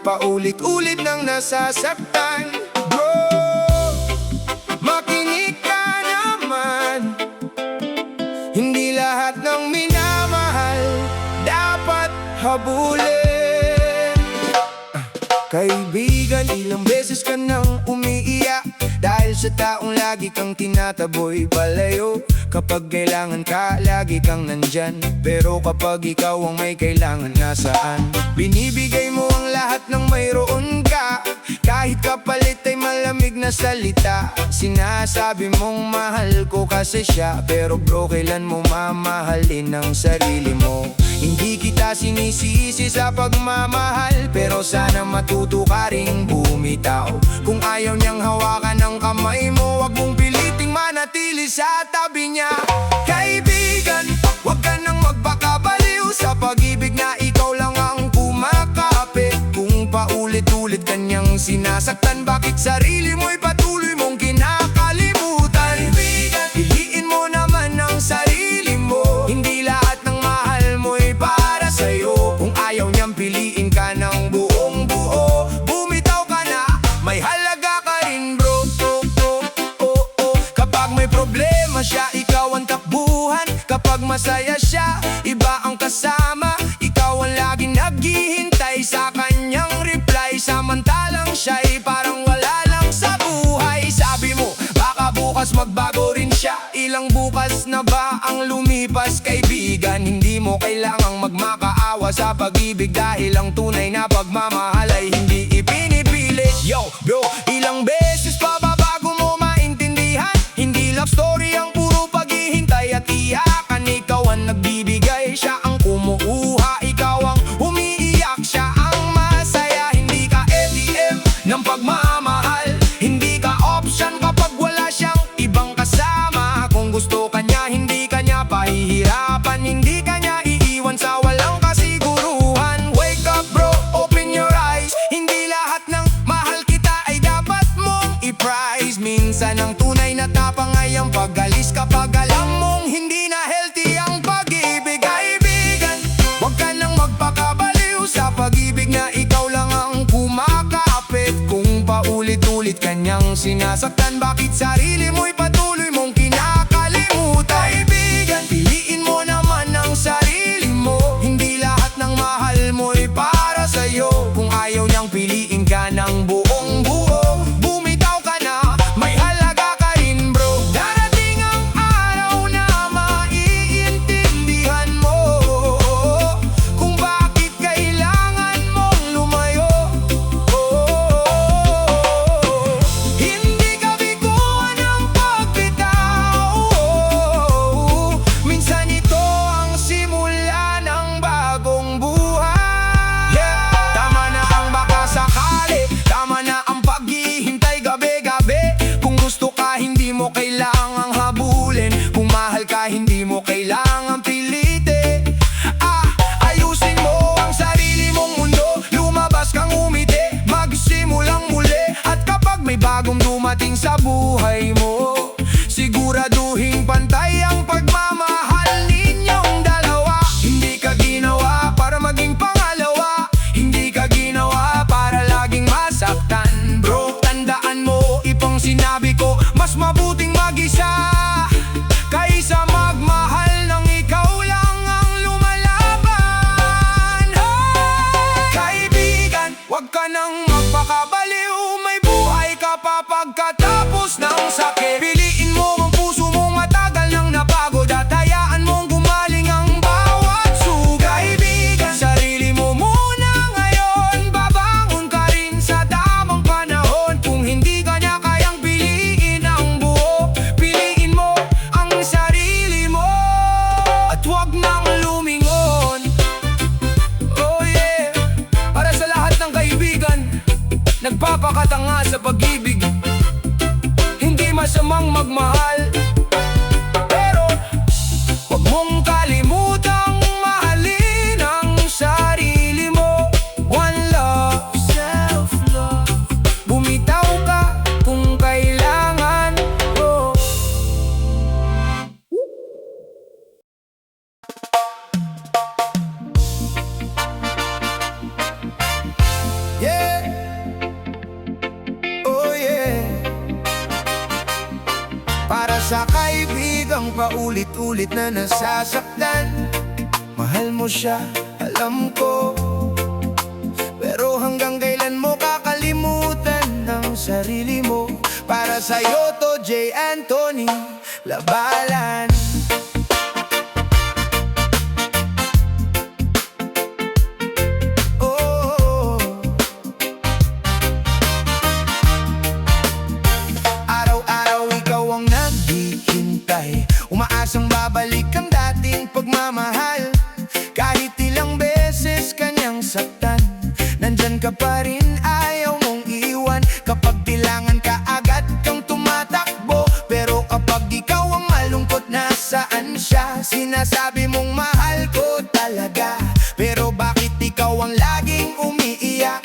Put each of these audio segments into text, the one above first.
paulit-ulit nang nasasaktan. Bro, makinig ka naman. Hindi lahat ng minamahal dapat habulin. Kaibigan, ilang beses ka nang umiiyak dahil sa taong lagi kang tinataboy palayo. Kapag kailangan ka, lagi kang nandyan. Pero kapag ikaw ang may kailangan, nasaan? Binibigay mo ang lahat ng mayroon ka, kahit kapalit ay malamig na salita. Sinasabi mong mahal ko kasi siya, pero bro, kailan mo mamahalin ang sarili mo? Hindi kita sinisisi sa pagmamahal, pero sana matuto ka ring bumitaw. Kung ayaw niyang hawakan ang kamay mo, wag mong piliting manatili sa tabi niya. Kaibigan, wag ka nang magpakabaliw sa pag-ibig na ikaw lang ang kumakapit. Kung paulit-ulit kanyang sinasaktan, bakit sarili mo'y patuloy mong kinakalimutan? Kaibigan, piliin mo naman ang sarili mo. Hindi lahat ng mahal mo'y para sa'yo. Kung ayaw niyang piliin ka ng buong buo, bumitaw ka na, may halaga ka rin bro. Kapag may problema siya, ikaw ang takbuhan. Kapag masaya siya, iba ang kasama. Ikaw ang laging naghihintay sa kanyang reply, samantalang siya'y parang wala lang sa buhay. Sabi mo, baka bukas magbago rin siya. Ilang bukas na ba ang lumipas? Kaibigan, hindi mo kailangang magmakaawa sa pag-ibig, dahil ang tunay na pagmamahal ay hindi ipinipilit. Yo, bro, ilang beses pa ba bago mo maintindihan? Hindi love story ang puro paghihintay at iyakan. Ikaw ang nagbibigay, siya ang kumukuha. Ikaw ang umiiyak, siya ang masaya. Hindi ka ATM ng pagmamahal, hindi ka option kapag wala siyang ibang kasama. Kung gusto ka niya, hindi ka niya pahihirapan. Hindi ka niya iiwan sa walang kasiguruhan. Wake up bro, open your eyes. Hindi lahat ng mahal kita ay dapat mong i-prize. Minsan ang tunay na tapang ay ang pag-alis kapag alam mong hindi na healthy ang pag-ibig. Kaibigan, wag ka nang magpakabaliw sa pag-ibig na ikaw lang ang kumakapit. Kung paulit-ulit kanyang sinasaktan, bakit sarili mo'y patuloy mong kinakalimutan? Kaibigan, piliin mo naman ang sarili mo. Hindi lahat ng mahal mo'y para sa'yo. Kung ayaw niyang piliin ka ng buong buo, bumitaw ka na, may halaga ka rin bro. Darating ang araw na maiintindihan mo kung bakit kailangan mong lumayo. Hindi ka biguan ng pagbitaw. Minsan ito ang simula ng bagong buhay. Tama na ang baka sakali, tama na ang paghihintay gabi-gabi. Kung gusto ka, hindi mo kailangang habulin. Kung mahal ka, hindi mo kailangang pilitin. Ayusin mo ang sarili mong mundo, lumabas kang umiti, magsimulang muli. At kapag may bagong dumating sa buhay mo, siguraduhin pantay ang pagmamahal ninyong dalawa. Hindi ka ginawa para maging pangalawa, hindi ka ginawa para laging masaktan. Bro, tandaan mo itong sinabi ko, mas mabuting mag-isa kaysa magmahal ng ikaw lang ang lumalaban. Kaibigan, wag ka nang magpakabaliw, may buhay ka pa pagkatapos ng sakit. Piliin mo ang puso mong matagal nang napagod at hayaan mong gumaling ang bawat sugat. Kaibigan, sarili mo muna ngayon, babangon ka rin sa tamang panahon. Kung hindi ka niya kayang piliin ang buo, piliin mo ang sarili mo at wag nang lumingon. Oh yeah, para sa lahat ng kaibigan nagpapakatanga sa pag-ibig, hindi masamang magmahal Sa kaibigang paulit-ulit na nasasaktan, mahal mo siya, alam ko. Pero hanggang kailan mo kakalimutan ang sarili mo? Para sa'yo to, J. Anthony Labalan. Umaasang babalik ang dating pagmamahal. Kahit ilang beses kanyang saktan, nandyan ka pa rin, ayaw mong iwan. Kapag bilangan ka agad kang tumatakbo, pero kapag ikaw ang malungkot, nasaan siya? Sinasabi mong mahal ko talaga, pero bakit ikaw ang laging umiiyak?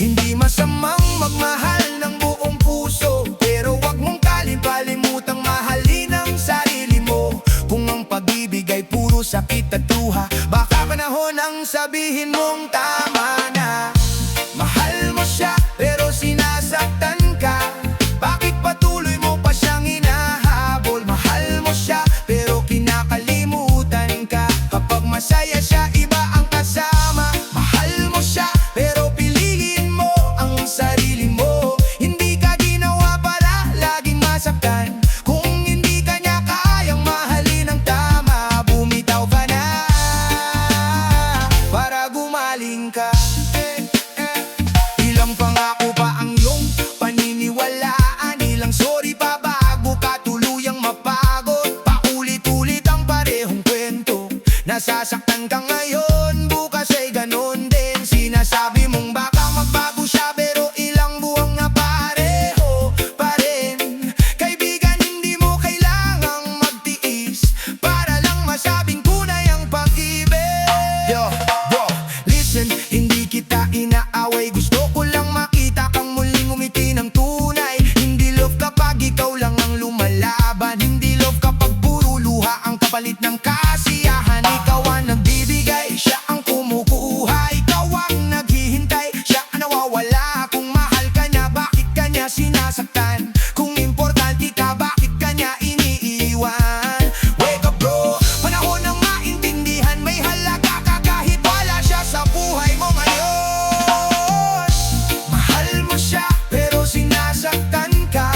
Hindi masamang magmahal ng buong puso, pero wag mong kalimutang mahalin ang sarili mo. Kung ang pag-ibig ay puro sakit at luha, baka panahon ang sabihin mong tama na. Mahal mo siya pero sinasaktan ka, bakit patuloy mo pa siyang hinahabol? Mahal mo siya pero kinakalimutan ka, kapag masaya siya iba ang kasama. Mahal mo siya pero piliin mo ang sarili mo. Hindi ka ginawa para laging masaktan. Kung hindi ka niya kayang mahalin ng tama, bumitaw ka na para gumaling ka. Ilang pangako pa ang iyong paniniwalaan, ilang sorry pa bago ka tuluyang mapagod. Paulit-ulit ang parehong kwento, nasasaktan ka ngayon, bukas ay ganon din. Sinasabi mong baka magbago siya, pero ilang buwang na pareho pa rin. Kaibigan, hindi mo kailangang magtiis para lang masabing tunay ang pag-ibig. Yo, bro, listen, hindi kita inaaway, gusto ko lang makita kang muling umiti ng tunay. Hindi love kapag ikaw lang ang lumalaban, hindi love kapag puro luha ang kapalit ng kasiyahan. Ikaw ang nagbibigay, siya ang kumukuha. Ikaw ang naghihintay, siya ang nawawala. Kung mahal ka niya, bakit ka niya sinasaktan? Kung importante ka, bakit ka niya iniiwan? Wake up bro, panahon ng maintindihan, may halaga ka kahit wala siya sa buhay mo ngayon. Mahal mo siya pero sinasaktan ka,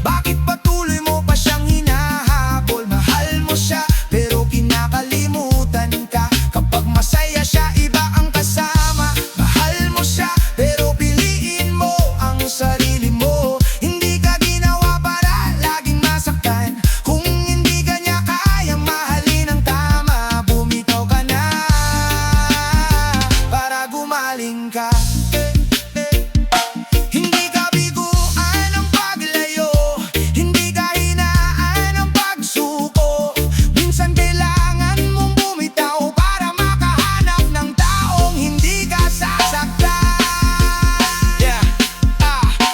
bakit patuloy mo pa siyang hinahabol? Mahal mo siya pero kinakalimutan ka, kapag masaya siya iba ang kasama. Mahal mo siya pero piliin mo ang sarili mo. Hindi ka ginawa para laging masaktan. Kung hindi ka niya kayang mahalin ng tama, bumitaw ka na para gumaling ka. Hindi ka biguan ang paglayo, hindi ka hinaan ang pagsuko. Minsan kailangan mong bumitaw para makahanap ng taong hindi ka sasaktan. Yeah,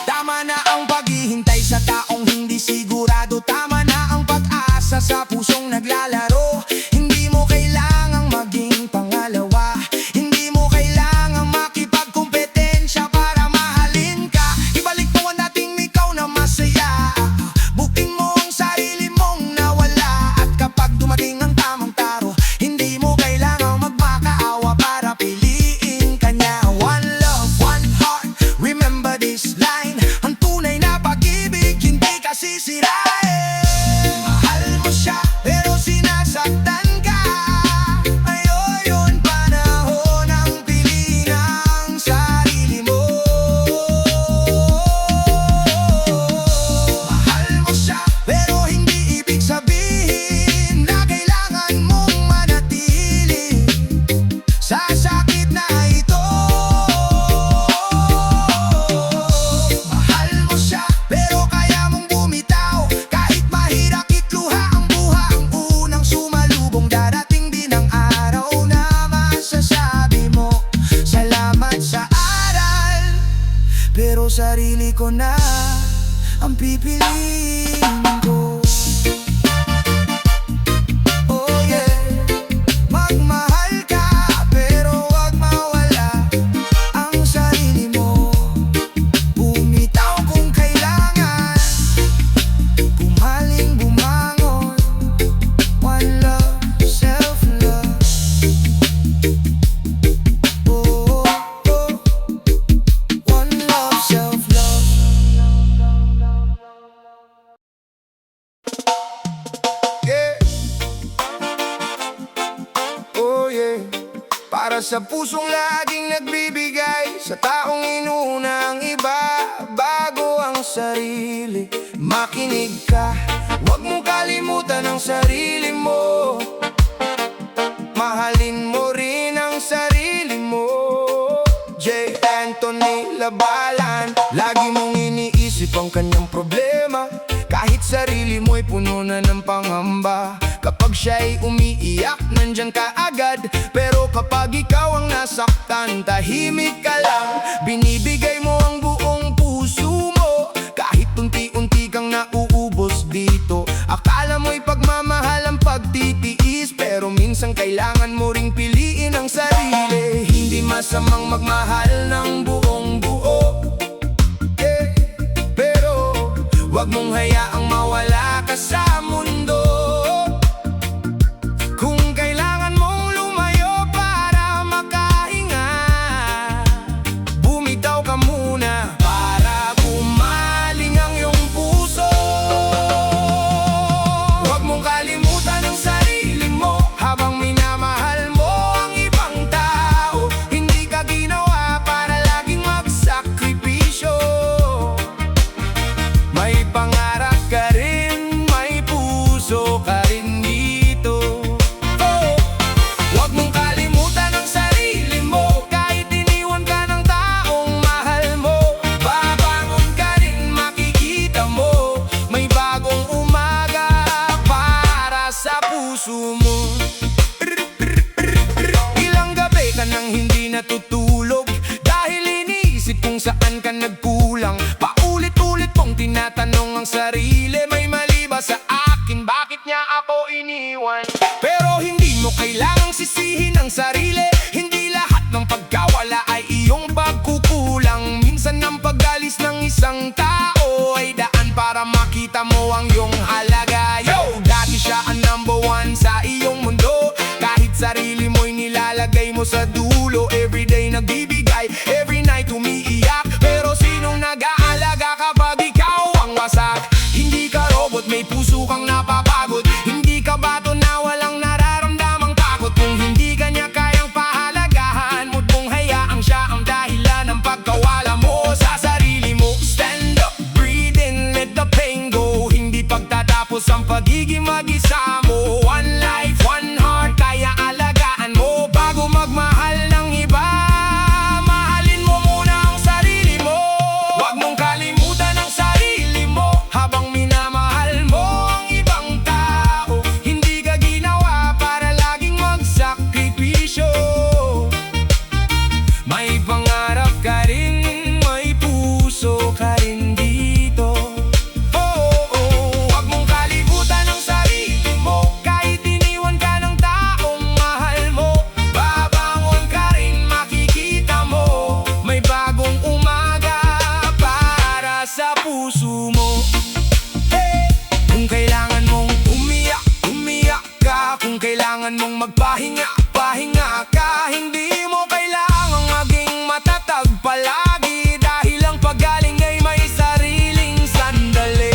tama na ang paghihintay sa taong hindi sigurado. Tama na ang pag-asa sa pusong naglalaro. Hindi mo kailangang maging pangalawa, hindi mo kailangang makipagkumpetensya para mahalin ka. Ibalik mo ang dating ikaw na masaya, buking mo ang sarili mong nawala. At kapag dumating ang tamang taro, hindi mo kailangang magmakaawa para piliin ka niya. One love, one heart, remember this line. Ang tunay na pag-ibig hindi ka sisirain. Mahal mo siya pero sinasaktan ka, ayon panahon ang piliin ang sarili mo. Mahal mo siya pero hindi ibig sabihin na kailangan mong manatili sa sakit na ito. Mahal mo siya pero kaya mong bumitaw, kahit mahirap itluha ang buha. Ang unang sumalubong, darating din ang araw na masasabi mo salamat sa aral, pero sarili ko na ang pipiliin ko. Oh yeah, magmahal ka pero wag mawala ang sarili mo. Bumitaw kung kailangan, gumaling sa pusong laging nagbibigay, sa taong inuna ang iba bago ang sarili. Makinig ka, huwag mong kalimutan ang sarili mo. Mahalin mo rin ang sarili mo. J. Anthony Labalan. Lagi mong iniisip ang kanyang problema, kahit sarili mo'y puno na ng pangamba. Kapag siya'y umiiyak, nandyan ka agad. Pero kapag ikaw ang nasaktan, tahimik ka lang. Binibigay mo ang buong puso mo, kahit unti-unti kang nauubos dito. Akala mo'y pagmamahal ang pagtitiis, pero minsan kailangan mo ring piliin ang sarili. Hindi masamang magmahal ng buong buo, pero wag mong hayaang mawala ka sa mundo. Kung kailangan mong lumayo para makahinga, bumitaw ka muna para gumaling ang iyong puso. Huwag mong kalimutan ang sarili mo habang minamahal mo ang ibang tao. Hindi ka ginawa para laging magsakripisyo. May pangarap ka rin, may puso ka rin dito. Huwag mong kalimutan ang sarili mo, kahit iniwan ka ng taong mahal mo. Babangon ka rin, makikita mo may bagong umaga para sa puso mo. Ilang gabi ka nang hindi natutulog dahil iniisip kung saan ka nagkulang. Paulit-ulit mong tinatanong ang sarili, may mali ba sa akin? Bakit niya ako iniwan? Pero hindi mo kailangang sisihin ang sarili. Hindi lahat ng pagkawala ay iyong pagkukulang. Minsan ang pag-alis ng isang tao ay daan para makita mo ang iyong halaga. Yo! Dati siya ang number one sa iyong mundo, kahit sarili mo'y nilalagay mo sa dulo. Everyday nagbibigay, every night umiiyak, pero sinong nag-aalaga kapag ikaw ang wasak? Hindi ka robot, may puso kang napapagod. Hindi ka bato na walang nararamdamang takot. Kung hindi ka niya kayang pahalagahan, huwag mong hayaang siya ang dahilan ng pagkawala mo sa sarili mo. Stand up, breathe in, let the pain go. Hindi pagtatapos ang pagiging mag-isa mo. One life, one heart, kaya alagaan mo bago magmahal ng iba. Mahalin mo muna ang sarili mo. Huwag mong kalimutan ang sarili mo habang minamahal mo ang ibang tao. Hindi ka ginawa para laging magsakripisyo. May pangarap ka rin, may puso ka rin dito. Huwag mong kalimutan ang sarili mo, kahit iniwan ka ng taong mahal mo. Babangon ka rin, makikita mo may bagong umaga para sa puso mo. Kung kailangan mong umiyak, umiyak ka. Kung kailangan mong magpahinga, pahinga ka. Hindi mo kailangang maging matatag palagi, dahil ang paggaling ay may sariling sandali.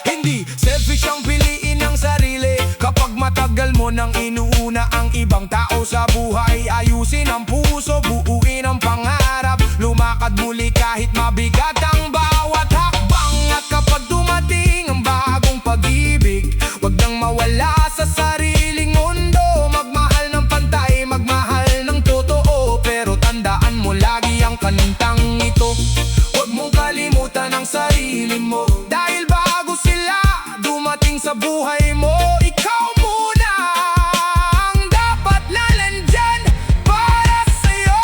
Hindi selfish ang piliin ng sarili. Kapag matagal mo nang inuuna ang ibang tao sa buhay, ayusin ang puso, buuin ang pangarap. Lumakad muli kahit mabigat ang bawat hakbang. At kapag dumating ang bagong pag-ibig, wag nang mawala sa sariling mundo. Magmahal ng pantay, magmahal ng totoo, pero tandaan mo lagi ang kantang ito. Huwag mong kalimutan ang sarili mo, dahil bago sila dumating sa buhay mo, ikaw muna ang dapat na nandyan para sa'yo.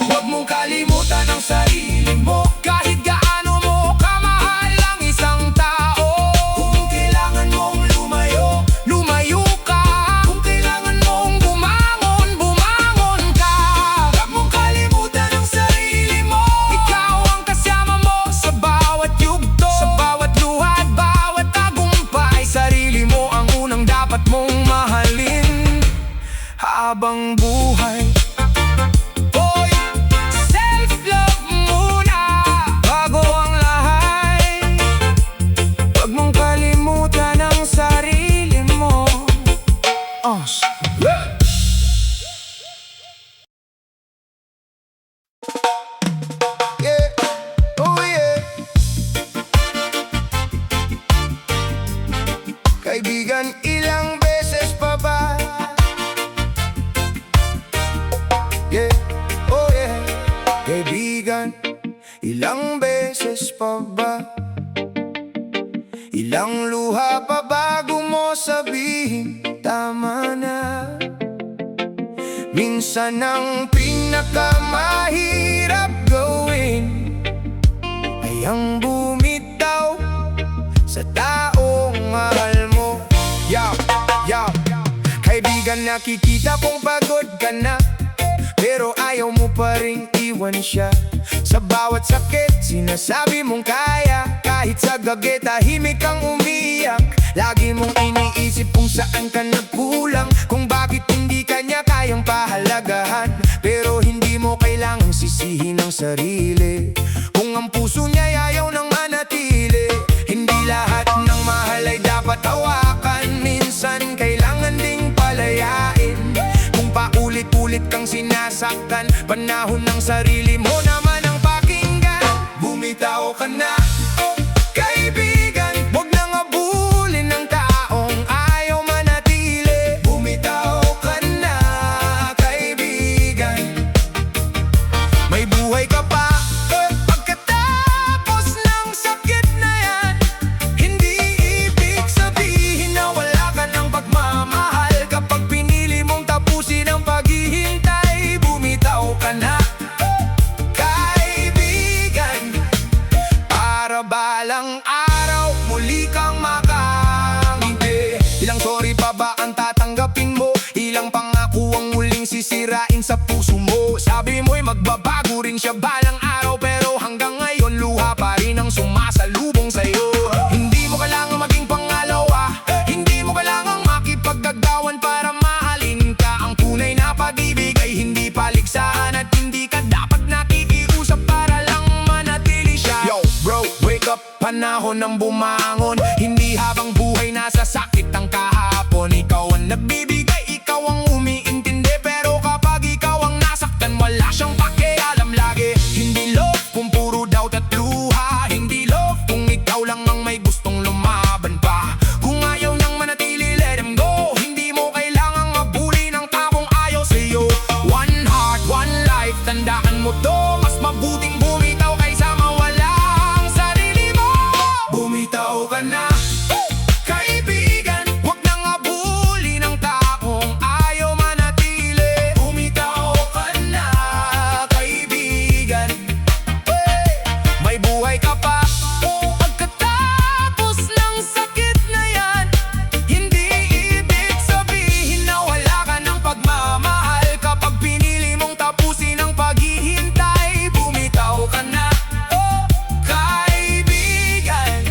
Huwag mong kalimutan ang sarili mo, kahit gaano mo kamahal ang isang tao. Kung kailangan mong lumayo, lumayo ka. Kung kailangan mong bumangon, bumangon ka. Huwag mong kalimutan ang sarili mo. Ikaw ang kasama mo sa bawat yugto, sa bawat luha at bawat beses pa ba? Ilang luha pa bago mo sabihin tama na? Minsan ang pinakamahirap gawin ay ang bumitaw sa taong mahal mo. Yup, yup. Kaibigan, nakikita kong pagod ka na, pero ayaw mo pa ring iwan siya. Sa bawat sakit, sinasabi mong kaya. Kahit sa gabi, tahimik kang umiyak. Lagi mong iniisip kung saan ka nagkulang, kung bakit hindi ka niya kayang pahalagahan. Pero hindi mo kailangang sisihin ang sarili kung ang puso niya ayaw nang manatili. Hindi lahat ng mahal ay dapat hawakan. Minsan kailangan ding palayain. Kung paulit-ulit kang sinasaktan, panahon ng sarili mo naman ang pakinggan. Bumitaw ka na, kaibigan. Huwag nang abulin ng taong ayaw manatili. Bumitaw ka na, kaibigan. May buhay ka pa pagkatapos ng sakit na yan. Hindi ibig sabihin na wala ka ng pagmamahal. Kapag pinili mong tapusin ang paghihintay, bumitaw ka na, kaibigan. Para balang araw muli kang makangiti. Ilang sorry pa ba ang tatanggapin mo? Ilang pangako ang muling sisirain sa puso mo? Sabi mo'y magbabago rin siya balang araw, pero hanggang ngayon luha pa rin ang sumasalubong sa'yo. Hindi mo kailangang maging pangalawa, hindi mo kailangang makipagkagawan para mahalin ka. Ang tunay na pag-ibig ay hindi paligsahan, at hindi ka dapat nakikiusap para lang manatili siya. Yo bro, wake up, panahon ng bumangon. Hindi habang buhay nasa sakit ang kahapon. Ikaw ang nagbibigay, ikaw ang umiintindi, pero kapag ikaw ang nasaktan, wala siyang pakialam lagi. Hindi love kung puro doubt at luha. Hindi love kung ikaw lang ang may gustong lumaban pa. Kung ayaw nang manatili, let him go. Hindi mo kailangang mabuli ng taong ayaw sa'yo. One heart, one life, tandaan mo to. Mas mabuting bumitaw kaysa mawala ang sarili mo. Bumitaw ka na, kaibigan. Huwag nang abuli ng taong ayaw manatili. Bumitaw ka na, kaibigan. May buhay ka pa pagkatapos ng sakit na yan. Hindi ibig sabihin na wala ka ng pagmamahal. Kapag pinili mong tapusin ang paghihintay, bumitaw ka na, kaibigan.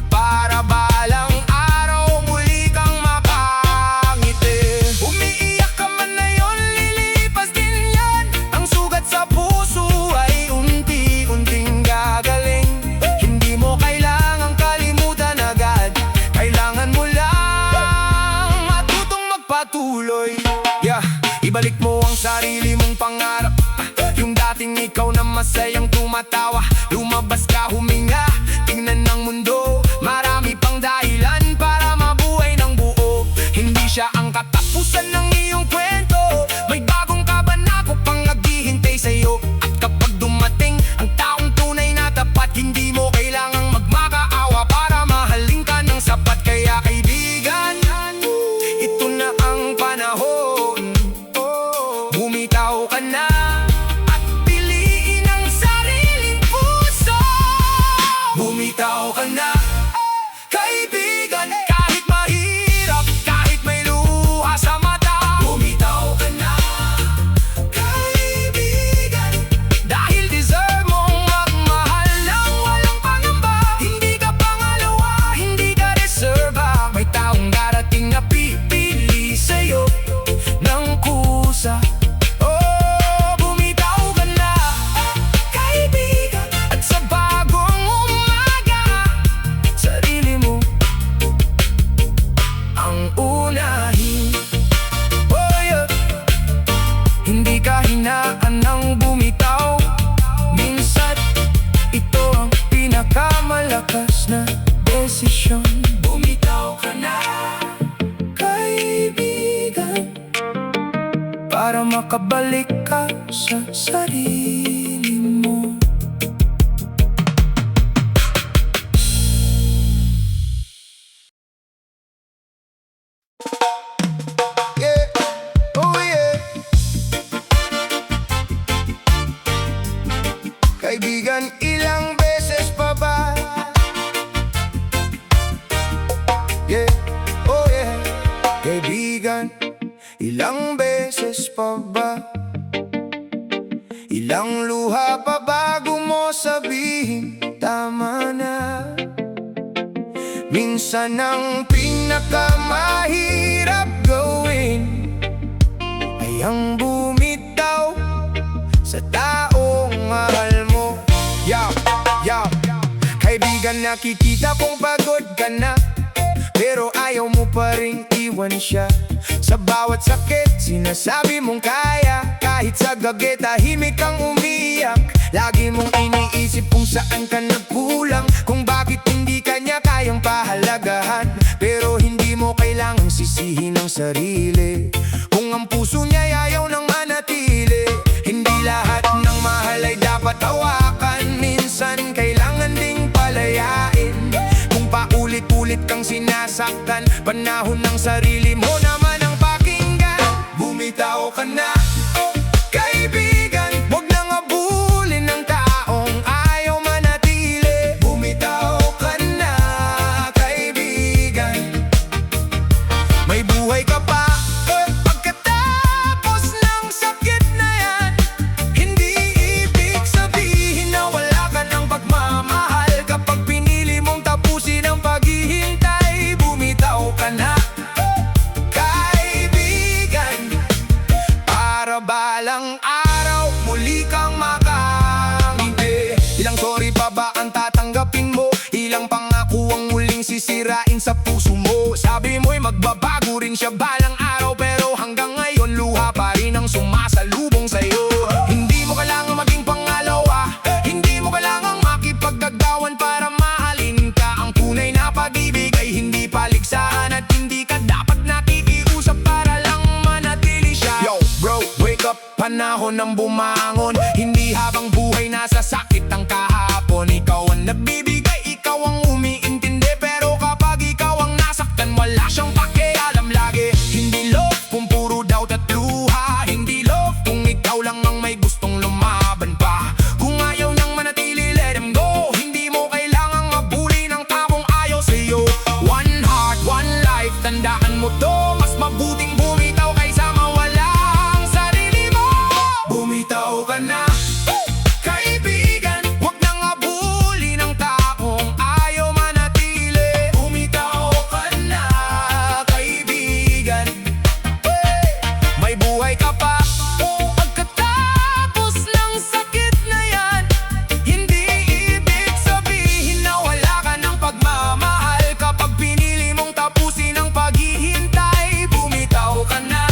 Para balang araw muli kang makangiti. Umiiyak ka man ngayon, lilipas din yan. Ang sugat sa puso ay unti-unting gagaling. Hindi mo kailangang kalimutan agad. Kailangan mo lang matutong magpatuloy. Yeah, ibalik mo ang sarili mong pangarap. Yung dating ikaw na masayang tumatawa. Lumabas ka, huminga, tingnan ng mundo. Marami pang dahilan para mabuhay ng buo. Hindi siya ang katapusan ng iyong kwento. May bagong kabanata pang naghihintay sa'yo. At kapag dumating ang taong tunay na tapat, hindi mo kailangang magmakaawa para mahalin ka ng sapat. Kaya kaibigan, ito na ang panahon. Bumitaw ka na at piliin ang sariling puso. Bumitaw ka na, kaibigan. Kahit mahirap, kahit may luha sa mata, bumitaw ka na, kaibigan. Dahil deserve mong magmahal ng walang pangamba. Hindi ka pangalawa, hindi ka reserva. May taong darating na pipili sa'yo ng kusa. Oh, bumitaw ka na, kaibigan. At sa bagong umaga, sarili mo ang unahin. Oh yeah. Hindi ka hinaan ng bumitaw. Minsan, ito ang pinakamalakas na desisyon. Bumitaw ka na, kaibigan. Para makabalik ka sa sarili mo. ilang beses pa ba? Yeah, oh yeah. Kaibigan, ilang beses pa ba? Ilang luha pa bago mo sabihin tama na? Minsan ang pinakamahirap gawin ay ang bumitaw sa taong mahal mo. Yaw, yaw. Kaibigan, nakikita kong pagod ka na, pero ayaw mo pa ring iwan siya. Sa bawat sakit, sinasabi mong kaya. Kahit sa gabi, tahimik kang umiyak. Lagi mong iniisip kung saan ka nagkulang, kung bakit hindi ka niya kayang pahalagahan. Pero hindi mo kailangang sisihin ang sarili kung ang puso niya ayaw nang manatili. Hindi lahat ng mahal ay dapat hawakan. Minsan kailangan ding palayain. Kung paulit-ulit kang sinasaktan, panahon ng sarili mo naman ang pakinggan. Bumitaw ka na, kaibigan. Huwag nang abulin ng taong ayaw manatili. Bumitaw ka na, kaibigan. May buhay ka pa pagkatapos ng sakit na yan. Hindi ibig sabihin na wala ka ng pagmamahal. Kapag pinili mong tapusin ang paghihintay, bumitaw ka na, kaibigan. Para balang araw muli kang makangiti. Ilang sorry pa ba ang tatanggapin mo? Ilang pangako ang muling sisirain sa puso mo? Sabi mo'y magbabago rin siya balang araw, pero hanggang ngayon luha pa rin ang sumasalubong sa'yo. Hindi mo kailangang maging pangalawa, hindi mo kailangang makipagdagdawan para mahalin ka. Ang tunay na pag-ibig ay hindi paligsahan, at hindi ka dapat nakikiusap para lang manatili siya. Yo, bro, wake up, panahon ng bumangon. Hindi habang buhay nasa sakit ang kahapon. Ikaw ang nagbibigay, ikaw ang umiintindi, pero kapag ikaw ang nasaktan, wala siyang pakialam lagi. Hindi love kung puro doubt at luha. Hindi love kung ikaw lang ang may gustong lumaban pa. Kung ayaw nang manatili, let him go. Hindi mo kailangang mabuli ng taong ayaw sa'yo. One heart, one life, tandaan mo to. Mas mabuting bumitaw kaysa mawala ang sarili mo. Bumitaw ka na, kaibigan. Huwag nang abuli ng taong ayaw manatili. Bumitaw ka na, kaibigan. May buhay ka pa pagkatapos ng sakit na yan. Hindi ibig sabihin na wala ka ng pagmamahal. Kapag pinili mong tapusin ang paghihintay, bumitaw ka na,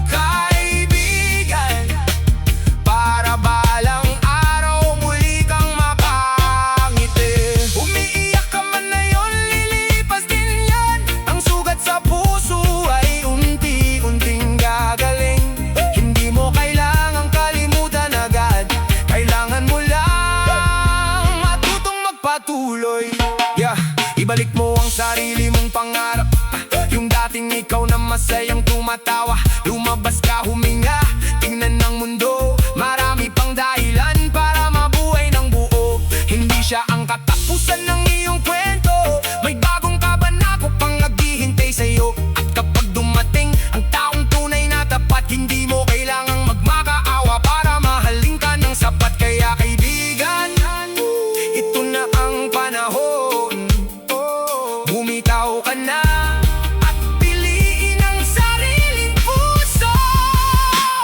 kaibigan. Para balang araw muli kang makangiti. Umiiyak ka man ngayon, lilipas din yan. Ang sugat sa puso ay unti-unting gagaling. Hindi mo kailangang kalimutan agad. Kailangan mo lang matutong magpatuloy. Yeah, ibalik mo ang sarili mong pangarap. Yung dating ikaw na masayang tumatawa. Lumabas ka, huminga, tingnan ng mundo. Marami pang dahilan para mabuhay ng buo. Hindi siya ang katapusan ng iyong kwento. May bagong kabanako pang naghihintay sa'yo. At kapag dumating ang taong tunay na tapat, hindi mo kailangang magmakaawa para mahalin ka ng sapat. Kaya kaibigan, ito na ang panahon. Bumitaw ka na at piliin ang sariling puso.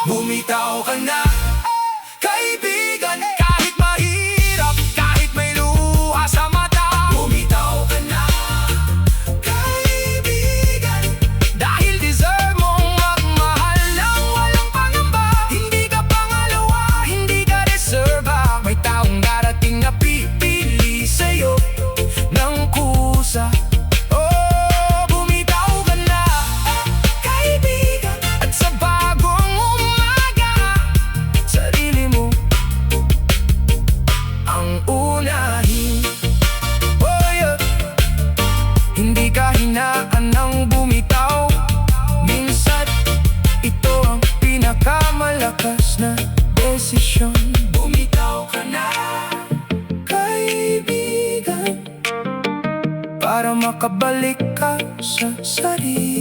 Bumitaw ka na, kaibigan. Kahit mahirap, kahit may luha sa mata, para makabalik ka sa sarili.